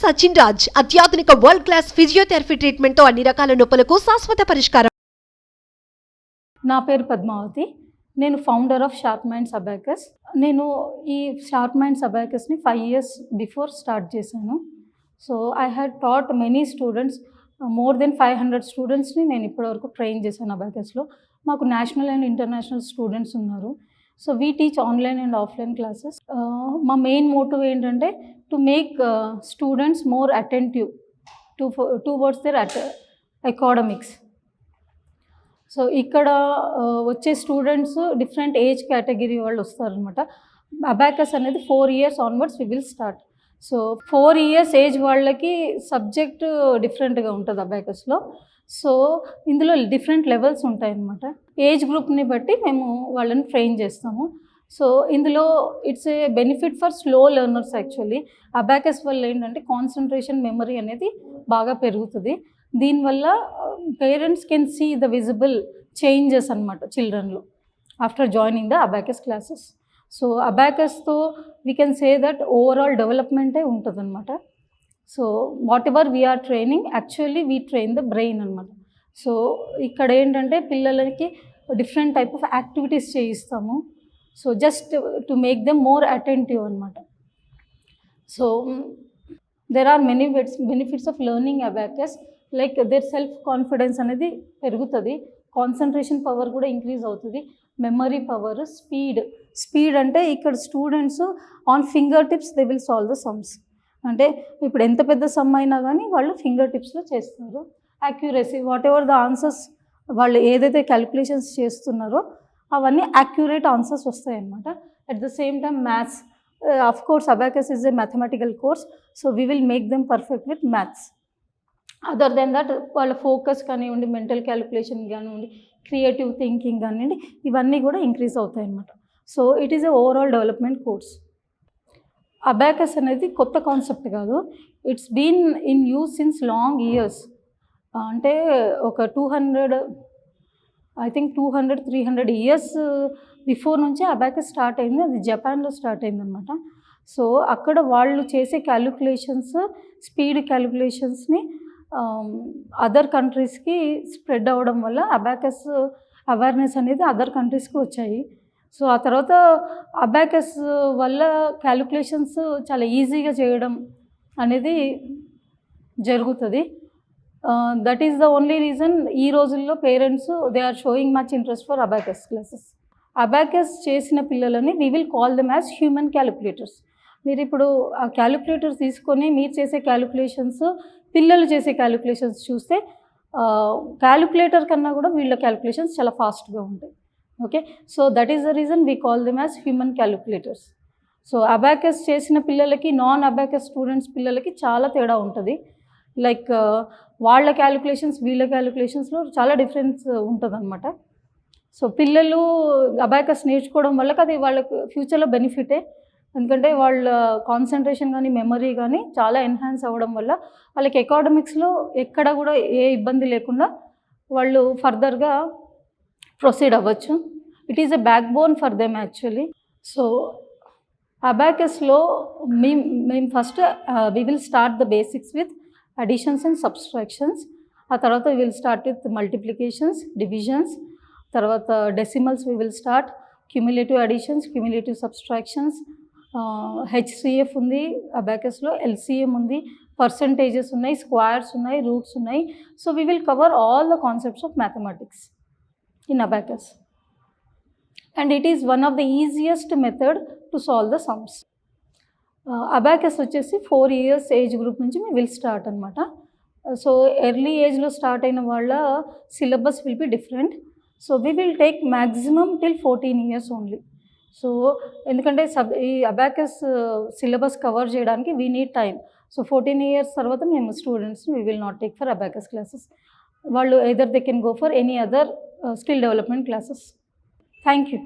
సచిన్ రాజ్ అత్యాధునిక world class physiotherapy treatment తో అన్ని రకాల నొప్పులకు శాశ్వత పరిష్కారం. నా పేరు పద్మావతి. నేను founder of Sharp Minds Abacus. నేను ఈ షార్ప్ మైండ్స్ అబాకస్ని 5 years బిఫోర్ స్టార్ట్ చేశాను. So I had taught many students, more than 500 స్టూడెంట్స్ని నేను ఇప్పటివరకు ట్రైన్ చేశాను అబాకస్లో. మాకు నేషనల్ అండ్ ఇంటర్నేషనల్ స్టూడెంట్స్ ఉన్నారు. So we teach online and offline classes. మా మెయిన్ మోటివ్ ఏంటంటే to make students more attentive towards their academics. So ఇక్కడ వచ్చే స్టూడెంట్స్ డిఫరెంట్ ఏజ్ కేటగిరీ వాళ్ళు వస్తారనమాట. అబాకస్ అనేది 4 years onwards we will start. So 4 years age వాళ్ళకి subject డిఫరెంట్గా ఉంటుంది అబాకస్లో. సో ఇందులో డిఫరెంట్ లెవెల్స్ ఉంటాయన్నమాట. ఏజ్ గ్రూప్ని బట్టి మేము వాళ్ళని ట్రైన్ చేస్తాము. సో ఇందులో it's a benefit for slow learners. Actually abacus వల్ల ఏంటంటే కాన్సన్ట్రేషన్, మెమరీ అనేది బాగా పెరుగుతుంది. దీనివల్ల parents can see the visible changes అనమాట చిల్డ్రన్లో after joining the abacus classes. So అబాకస్తో we can say that overall డెవలప్మెంటే ఉంటుంది అనమాట. So whatever we are training, actually we train the brain అనమాట. సో ఇక్కడ ఏంటంటే పిల్లలకి డిఫరెంట్ టైప్ ఆఫ్ యాక్టివిటీస్ చేయిస్తాము. So just to make them more attentive అనమాట. So there are many benefits of learning abacus. Like their self confidence అనేది పెరుగుతుంది, concentration power కూడా increase అవుతుంది, మెమరీ పవర్, స్పీడ్ అంటే ఇక్కడ students on finger tips they will solve the sums. అంటే ఇప్పుడు ఎంత పెద్ద సమ్ అయినా కానీ వాళ్ళు ఫింగర్ టిప్స్లో చేస్తారు. Accuracy, whatever the answers వాళ్ళు ఏదైతే క్యాలిక్యులేషన్స్ చేస్తున్నారో అవన్నీ యాక్యురేట్ ఆన్సర్స్ వస్తాయి అన్నమాట. At the same time maths, of course abacus is a mathematical course. So we will make them perfect with maths. Other than that వాళ్ళ focus కానివ్వండి, mental calculation కానివ్వండి, creative thinking కానివ్వండి, ఇవన్నీ కూడా ఇంక్రీజ్ అవుతాయి అన్నమాట. So it is a overall development course. Abacus అనేది కొత్త కాన్సెప్ట్ కాదు, it's been in use since long years. అంటే ఒక 200-300 years బిఫోర్ నుంచే అబాకస్ స్టార్ట్ అయింది. అది జపాన్లో స్టార్ట్ అయిందనమాట. సో అక్కడ వాళ్ళు చేసే క్యాలిక్యులేషన్స్, స్పీడ్ క్యాలిక్యులేషన్స్ని అదర్ కంట్రీస్కి స్ప్రెడ్ అవ్వడం వల్ల అబాకస్ అవేర్నెస్ అనేది అదర్ కంట్రీస్కి వచ్చాయి. సో ఆ తర్వాత అబాకస్ వల్ల క్యాలిక్యులేషన్స్ చాలా ఈజీగా చేయడం అనేది జరుగుతుంది. That is the only reason ఈ రోజుల్లో parents they are showing much interest for abacus classes. Abacus చేసిన పిల్లలని we will call them as human calculators. మీరు ఇప్పుడు ఆ క్యాలిక్యులేటర్స్ తీసుకొని మీరు చేసే క్యాలిక్యులేషన్స్, పిల్లలు చేసే క్యాలిక్యులేషన్స్ చూస్తే క్యాలిక్యులేటర్ కన్నా కూడా వీళ్ళ క్యాలిక్యులేషన్స్ చాలా ఫాస్ట్గా ఉంటాయి. Okay, so that is the reason we call them as human calculators. So abacus చేసిన పిల్లలకి, నాన్ అబాకస్ స్టూడెంట్స్ పిల్లలకి చాలా తేడా ఉంటుంది. లైక్ వాళ్ళ క్యాలిక్యులేషన్స్, వీళ్ళ క్యాలిక్యులేషన్స్లో చాలా డిఫరెన్స్ ఉంటుంది అనమాట. సో పిల్లలు అబాకస్ నేర్చుకోవడం వల్ల అది వాళ్ళకి ఫ్యూచర్లో బెనిఫిటే. ఎందుకంటే వాళ్ళ కాన్సన్ట్రేషన్ కానీ, మెమరీ కానీ చాలా ఎన్హాన్స్ అవ్వడం వల్ల వాళ్ళకి అకాడమిక్స్లో ఎక్కడ కూడా ఏ ఇబ్బంది లేకుండా వాళ్ళు ఫర్దర్గా ప్రొసీడ్ అవ్వచ్చు. It is a backbone for them actually. So అబాకస్లో మేము first we will start the basics with additions and subtractions. ఆ తర్వాత we will start with multiplications, divisions, తర్వాత decimals we will start, cumulative additions, cumulative subtractions, HCF ఉంది అబాకస్లో, LCM ఉంది, percentages ఉన్నాయి, squares ఉన్నాయి, రూట్స్ ఉన్నాయి. So we will cover all the concepts of mathematics in abacus. And it is one of the easiest method to solve the sums. Abacus వచ్చేసి 4 years age group నుంచి మేము will start అనమాట. So early ఏజ్లో start అయిన వాళ్ళ syllabus will be different. So we will take maximum till 14 years only. So ఎందుకంటే ఈ abacus syllabus cover చేయడానికి we need time. So 14 years తర్వాత మేము స్టూడెంట్స్ని we will not take for abacus classes. వాళ్ళు either they can go for any other skill development classes. Thank you.